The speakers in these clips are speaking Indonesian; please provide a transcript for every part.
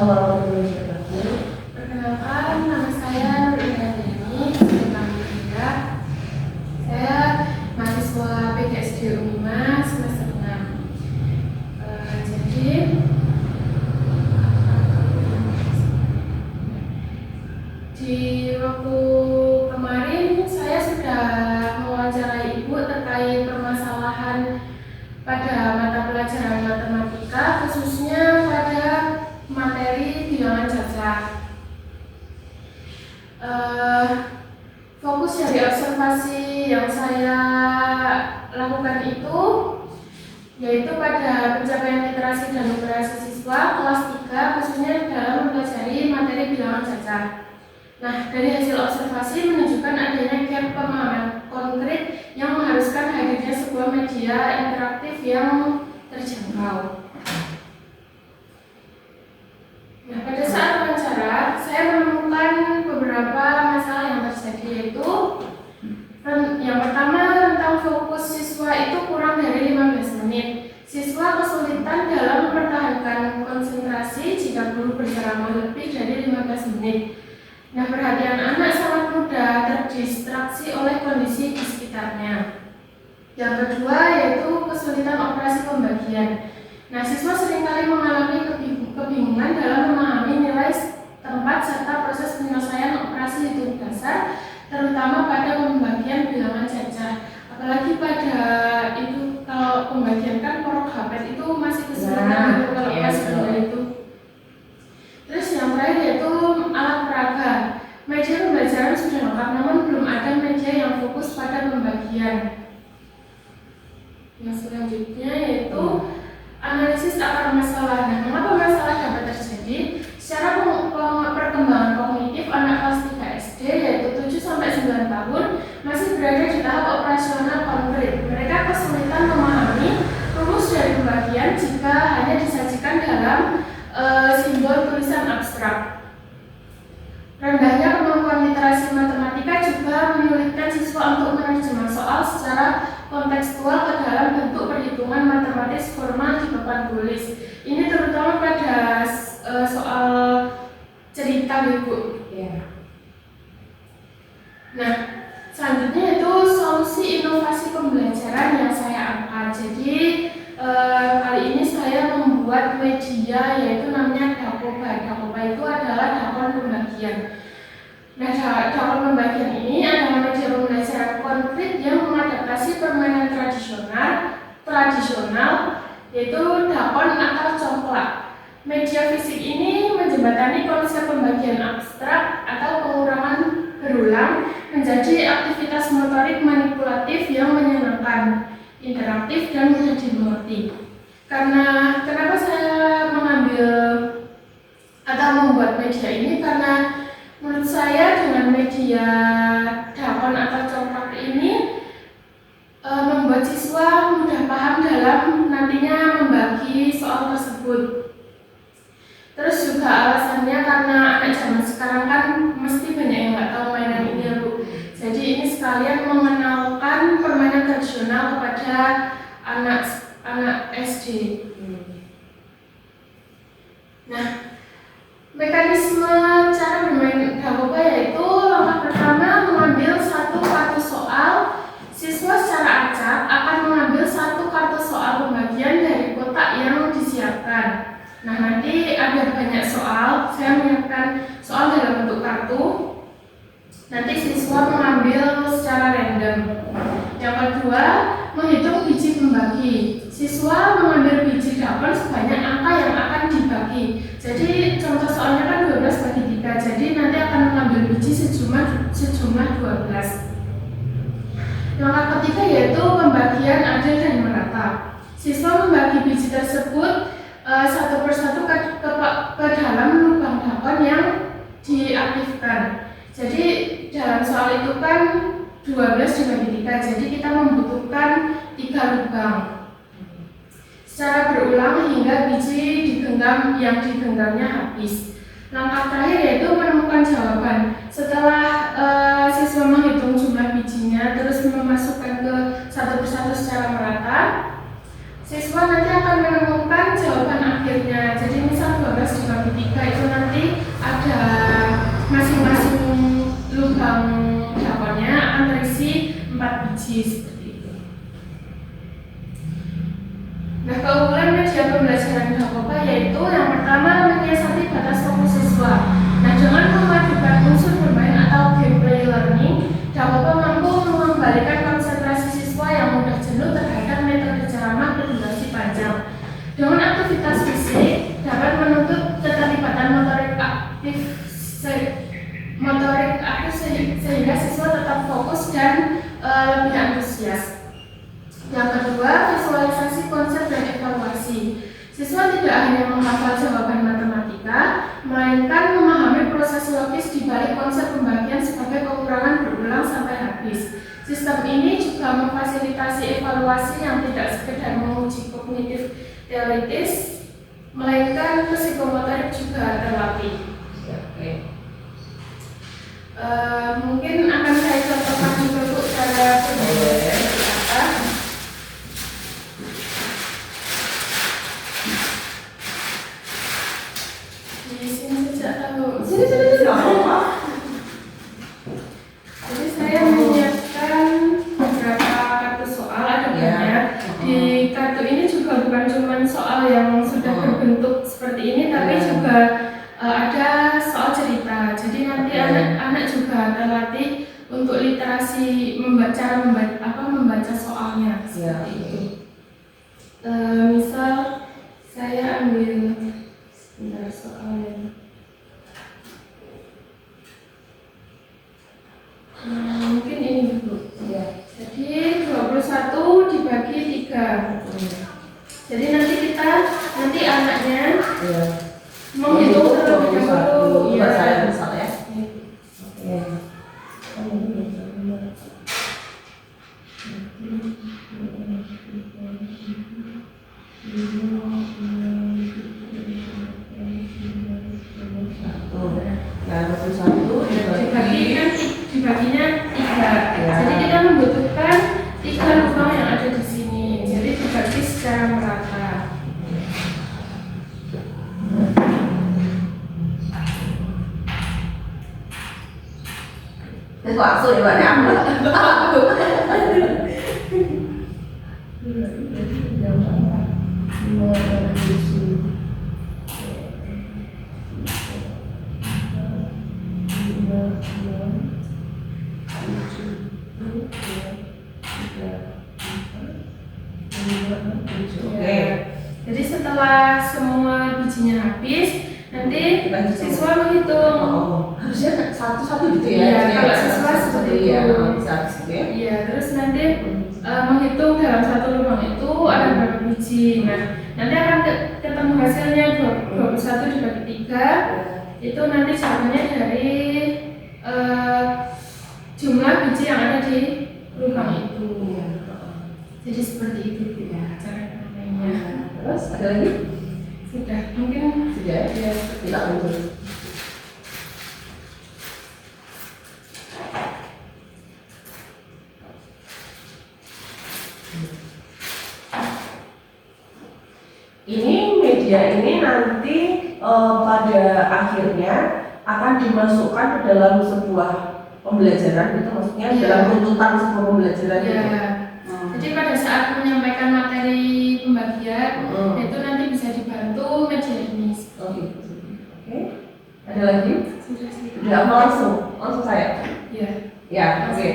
warahmatullahi wabarakatuh. Perkenalkan, nama saya Nur Indah Deni, saya mahasiswa PGSD Unima semester 6. Jadi di waktu kemarin saya sudah mewawancarai Ibu terkait permasalahan pada mata pelajaran matematika, khususnya pada materi bilangan jajak. Fokus dari observasi yang saya lakukan itu yaitu pada pencapaian literasi dan numerasi siswa kelas 3, khususnya dalam mempelajari materi bilangan jajak. Nah, dari hasil observasi menunjukkan adanya gap pemahaman konkret yang mengharuskan hadirnya sebuah media interaktif yang terjangkau. Nah, pada saat wawancara, saya menemukan beberapa masalah yang terjadi, yaitu yang pertama tentang fokus siswa itu kurang dari 15 menit. Siswa kesulitan dalam mempertahankan konsentrasi jika guru berceramah lebih dari 15 menit. Nah, perhatian anak sangat mudah terdistraksi oleh kondisi di sekitarnya. Yang kedua yaitu kesulitan operasi pembagian. Nah, siswa seringkali mengalami kebingungan dalam memahami nilai tempat serta proses penyelesaian operasi hitung dasar, terutama pada pembagian bilangan jajak. Apalagi pada itu, kalau pembagian kan porok hapet itu masih kesulitan kalau pas itu. Terus yang terakhir yaitu alat peraga. Media pembelajaran sudah lengkap, namun belum ada media yang fokus pada pembagian. Yang selanjutnya yaitu analisis akar masalah. Nah, mengapa masalah dapat terjadi? Secara perkembangan kognitif anak kelas 3 SD yaitu 7-9 tahun masih berada di tahap operasional konkret. Mereka kesulitan memahami rumus dari pembagian jika hanya disajikan dalam simbol tulisan abstrak. Rendahnya kemampuan literasi matematika juga menyulitkan siswa untuk menerjemah soal secara kontekstual ke dalam bentuk perhitungan matematis formal di papan tulis. Ini terutama pada soal cerita, Ibu. Ya. Nah, selanjutnya itu solusi inovasi pembelajaran yang saya angkat. Jadi kali ini saya membuat media yaitu namanya Dakoba. Dakoba itu adalah dakon pembagian. Nah, dakon pembagian ini adalah media pembelajaran konkret yang mengadaptasi permainan tradisional yaitu dakon atau congklak. Media fisik ini menjembatani konsep pembagian abstrak atau pengurangan berulang menjadi aktivitas motorik manipulatif yang menyenangkan, interaktif dan mudah dimengerti. Kenapa saya mengambil atau membuat media ini? Karena menurut saya dengan media dakon atau congklak ini membuat siswa mudah paham dalam nantinya membagi soal tersebut. Terus juga alasannya karena anak zaman sekarang kan mesti banyak yang nggak tahu mainan ini ya, Bu. Jadi ini sekalian mengenalkan permainan tradisional kepada anak SD. Nah, mekanisme cara bermain Dakoba yaitu langkah pertama mengambil satu kartu soal. Siswa secara acak akan mengambil satu kartu soal pembagian dari kotak yang disiapkan. Nah, nanti ada banyak soal, saya menyiapkan soal dalam bentuk kartu. Nanti siswa mengambil secara random. Yang kedua, menghitung biji pembagi. Siswa mengambil biji dakon sebanyak angka yang akan dibagi. Jadi contoh soalnya kan 12 bagi 3. Jadi nanti akan mengambil biji sejumlah 12. Langkah ketiga yaitu pembagian adil dan merata. Siswa membagi biji tersebut satu persatu ke dalam lubang dakon yang diaktifkan. Jadi dalam soal itu kan 12 dibagi 3, jadi kita membutuhkan 3 lubang secara berulang hingga biji yang digenggamnya habis. Langkah terakhir yaitu menemukan jawaban. Setelah siswa menghitung jumlah bijinya terus memasukkan ke satu persatu secara merata, siswa nanti akan menemukan jawaban akhirnya. Jadi misal 12 dibagi 3 media pembelajaran Dakopa yaitu yang pertama menyiasati batas fokus siswa. Nah, dengan memadukan unsur bermain atau gameplay learning, Dakopa mampu mengembalikan konsentrasi siswa yang mudah jenuh terhadap metode ceramah berdurasi panjang. Dengan aktivitas fisik dapat menuntut keterlibatan motorik aktif sehingga siswa tetap fokus dan lebih antusias. Yang kedua, visualisasi konsep dan evaluasi. Siswa tidak hanya menghafal jawaban matematika, melainkan memahami proses logis di balik konsep pembagian sebagai pengurangan berulang sampai habis. Sistem ini juga memfasilitasi evaluasi yang tidak sekedar menguji kognitif teoritis, melainkan psikomotorik juga terlatih. Mungkin akan saya contohkan juga Bu cara pembelajaran seperti apa. Di sini sejak tahu. Sini apa? Jadi saya menyiapkan beberapa kartu soal, ada banyak. Di kartu ini juga bukan cuma soal yang sudah berbentuk seperti ini, tapi juga ada soal cerita. Jadi nanti anak-anak juga terlatih untuk literasi membaca soalnya seperti itu. Misal saya ambil sebentar soalnya. Mungkin ini dulu. Jadi 21 dibagi 3. Jadi nanti anaknya menghitung terlebih dahulu. Coba saya misal ya. Dibaginya 3. Jadi kita membutuhkan 3 lubang yang ada di sini. Jadi dibagi secara merata. Langsung ya Mbak ya. Jadi setelah semua bijinya habis, nanti siswa menghitung. Harusnya satu-satu gitu ya. Iya, kalau siswa seperti itu. Iya, terus nanti menghitung dalam satu lubang itu ada berapa biji. Nah, nanti akan ketemu hasilnya 21 dibagi 3. Itu nanti jawabannya dari jumlah biji yang ada di lubang itu. Jadi seperti itu ya cara bermainnya. Terus ada lagi? Sudah, mungkin sudah ya. Tidak lanjut. Ini media ini nanti pada akhirnya akan dimasukkan ke dalam sebuah pembelajaran, itu maksudnya dalam runtutan sebuah pembelajaran. Jadi pada saat menyampaikan materi pembagian, itu nanti bisa dibantu media ini. Oke. Ada lagi? Sudah langsung saya. Ya, oke.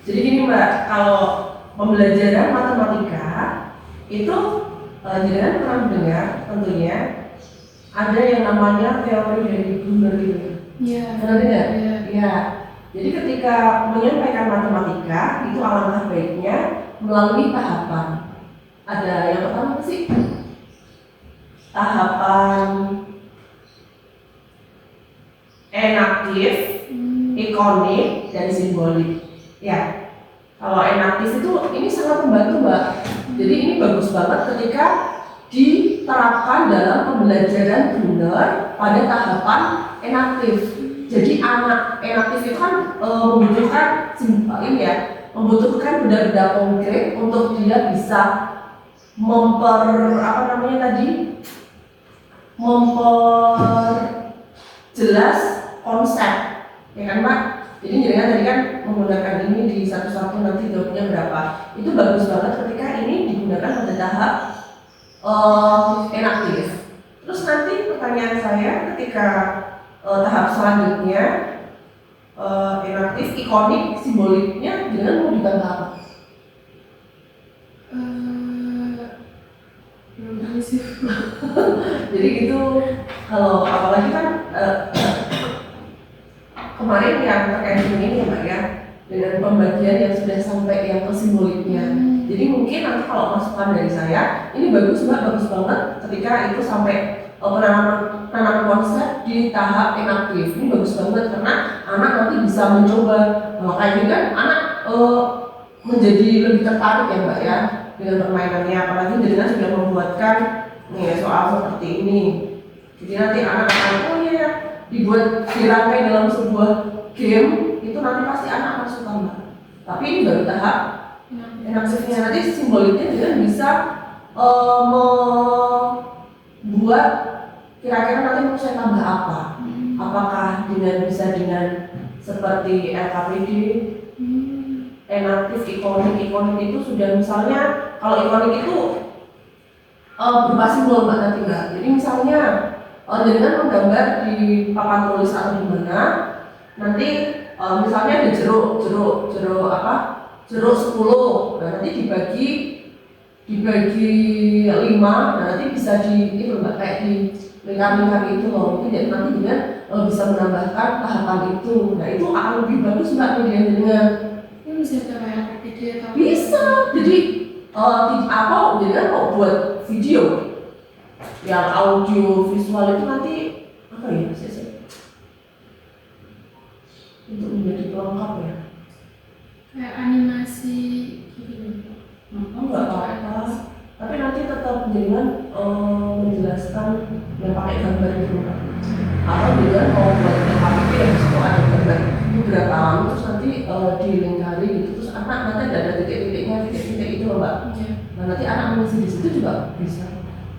Jadi gini Mbak, kalau pembelajaran matematika itu jangan pernah mendengar tentunya ada yang namanya teori dari Brunner gitu. Pernah dengar? Ya. Jadi ketika menyampaikan matematika itu alangkah baiknya melalui tahapan. Ada yang pertama apa sih? Tahapan enaktif, ikonik, dan simbolik. Ya. Kalau enaktif itu ini sangat membantu Mbak. Jadi ini bagus banget ketika diterapkan dalam pembelajaran Brunner pada tahapan enaktif. Jadi anak enaktif itu kan membutuhkan benda-benda konkret untuk dia bisa memperjelas konsep, ya kan Mbak? Jadi jangan tadi kan menggunakan ini di satu-satu nanti jawabnya berapa. Itu bagus banget ketika ini digunakan pada tahap inaktif. Terus nanti pertanyaan saya ketika tahap selanjutnya inaktif, ikonik, simboliknya dengan mau ditambah apa? Jadi itu kalau apalagi kan kemarin yang terkait dengan ini ya Mbak ya, dengan pembagian yang sudah sampai yang ke simboliknya. Jadi mungkin nanti kalau masukan dari saya, ini bagus Mbak, bagus banget ketika itu sampai penanaman konsep di tahap inaktif. Ini bagus banget karena anak nanti bisa mencoba, makanya kan anak menjadi lebih tertarik ya Mbak ya dengan permainannya, apalagi jadinya sudah membuatkan nih soal seperti ini. Jadi nanti anak akan dibuat dirangkai dalam sebuah game, itu nanti pasti anak akan suka Mbak. Tapi ini baru tahap inaktifnya, nanti simboliknya juga bisa membuat kira-kira nanti mau saya tambah apa? Apakah bisa dengan seperti LKPD, inaktif, ikonik itu sudah misalnya kalau ikonik itu berupa simbol Mbak nanti Mbak. Jadi misalnya dengan menggambar di papan tulis atau di mana, nanti misalnya ada jeruk 10, nah nanti dibagi 5, nah nanti bisa itu Mbak kayak di lingkar itu loh, mungkin jadi nanti dia bisa menambahkan tahapan itu. Nah itu akan lebih bagus Mbak dengan ini bisa kayak video atau bisa. Jadi jadi kok buat video yang audio visual itu nanti apa ya untuk menjadi pelengkap ya, kayak animasi gitu. Enggak apa-apa, tapi nanti tetap dengan menjelaskan yang pakai gambar itu atau dengan mau buat HPP yang disitu ada gambar beberapa lama, terus nanti dilingkari gitu, terus anak nanti ada titik-titik itu Mbak. Nah nanti anak mengisi di situ juga bisa.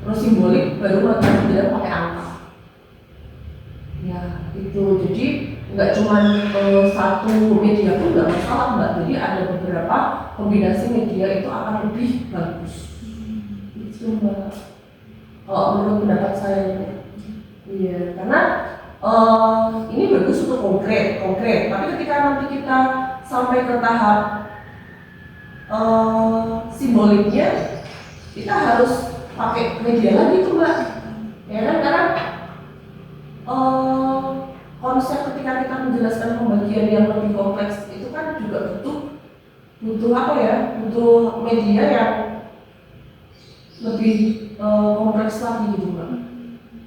Terus simbolik baru nanti tidak pakai angka. Ya itu, jadi nggak cuma satu media pun nggak masalah Mbak. Jadi ada beberapa kombinasi media itu akan lebih bagus. Itu Mbak. Kalau menurut pendapat saya, iya karena ini bagus untuk konkret. Tapi ketika nanti kita sampai ke tahap simboliknya, kita harus pakai media lagi tuh Mbak. Ya kan, karena konsep ketika kita menjelaskan pembagian yang lebih kompleks itu kan juga butuh apa ya? Butuh media yang lebih kompleks lagi gitu Mbak.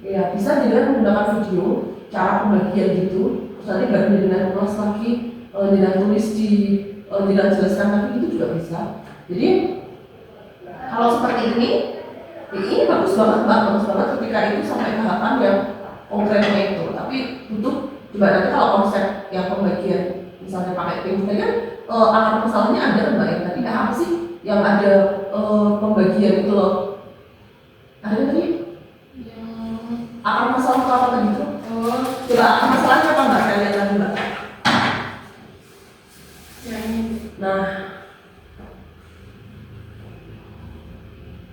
Ya bisa dengan menggunakan video, cara pembagian gitu. Terus nanti baru dengan ulas lagi, dengan tulis dengan jelaskan lagi itu juga bisa. Jadi kalau seperti ini bagus banget Mbak, bagus banget ketika itu sampai tahapan yang konkretnya itu. Tapi butuh coba nanti kalau konsep yang pembagian misalnya pakai tim tadi kan akar masalahnya ada Mbak yang tadi apa sih yang ada pembagian itu loh, ada tadi akar masalah itu apa tadi itu? Coba akar masalahnya apa Mbak, saya lihat lagi Mbak. Nah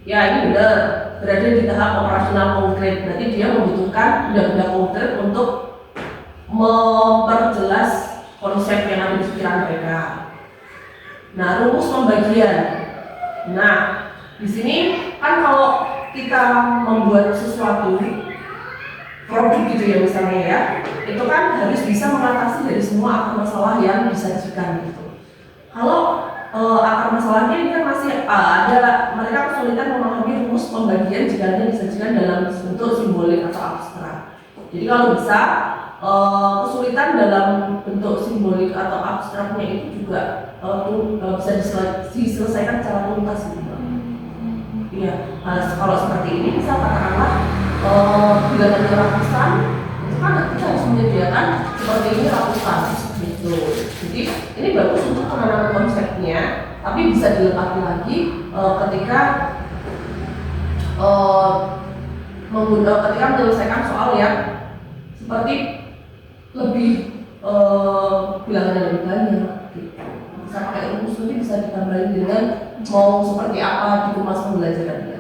ya ini benar, berada di tahap operasional konkret, berarti dia membutuhkan benda-benda konkret untuk memperjelas konsep yang ada di pikiran mereka. Nah, rumus pembagian. Nah, di sini kan kalau kita membuat sesuatu produk gitu ya misalnya ya, itu kan harus bisa mengatasi dari semua akar masalah yang disajikan gitu. Kalau akar masalahnya ini kan masih ada, mereka kesulitan memahami rumus pembagian jika hanya disajikan dalam bentuk simbolik atau abstrak. Jadi kalau bisa kesulitan dalam bentuk simbolik atau abstraknya itu juga bisa diselesaikan secara tuntas gitu. Iya, kalau seperti ini bisa katakanlah bila ada ratusan, itu kan kita harus menyediakan seperti ini ratusan gitu. Jadi ini bagus untuk penanaman konsepnya, tapi bisa dilengkapi lagi ketika ketika menyelesaikan soal yang seperti lebih bilangannya lebih banyak gitu. Bisa pakai rumus, nanti bisa ditambahin dengan mau seperti apa di kemas pembelajaran.